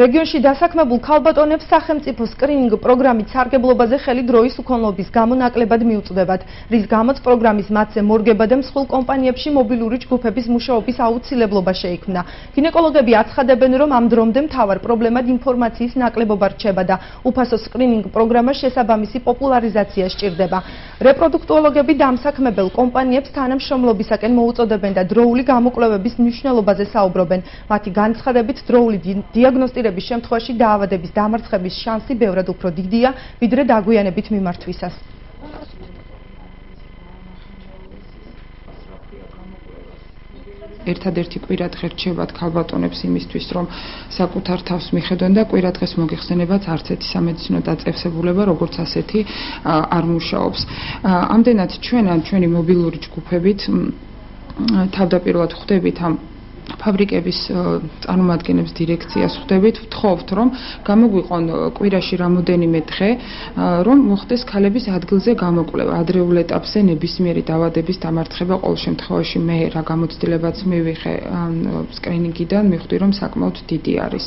რეგიონში დასაქმებულ ქალბატონებს სახელმწიფო სკრინინგ პროგრამით სარგებლობაზე ხელი დროის უქონლობის გამო ნაკლებად მიუწვდებათ, რის გამოც პროგრამის მათზე მორგება და მსხვილ კომპანიებში მობილური ჯგუფების მუშაობის აუცილებლობა შეიქმნა. გინეკოლოგები აცხადებენ, რომ ამ დრომდე მთავარ პრობლემად ინფორმაციის ნაკლებობა რჩება და უფასო სკრინინგ პროგრამას შესაბამისი პოპულარიზაცია სჭირდება. რეპროდუქტოლოგები დამსაქმებელ კომპანიებს თანამშრომლობისაკენ მოუწოდებენ და დროული გამოკვლევების მნიშვნელობაზე საუბრობენ. მათი განცხადებით, დროული დიაგნოსტირების შემთხვევაში დაავადების დამარცხების შანსი ბევრად უფრო დიდია, ვიდრე დაგვიანებით მიმართვისას. ერთადერთი კვირადღე რჩებათ ქალბატონებს იმისთვის, რომ საკუთარ თავს მიხედონ და კვირადღეს მოგეხსენებათ არც ერთი სამედიცინო დაწესებულება, როგორც ასეთი არ მუშაობს. ამდენად ჩვენი მობილური ჯგუფებით თავდაპირველად ხვდებით ამ ფაბრიკების წარმომადგენლებს დირექციას ხვდებით, ვთხოვთ, რომ გამოგვიყონ კვირაში რამოდენიმე დღე, რომ მოხდეს ქალების ადგილზე გამოკვლევა, ადრეულ ეტაპზე ნებისმიერი დაავადების დამარცხება. ყოველ შემთხვევაში მე რა გამოცდილებაც მივიღე სკრინინგიდან, მივხვდი, რომ საკმაოდ დიდი არის.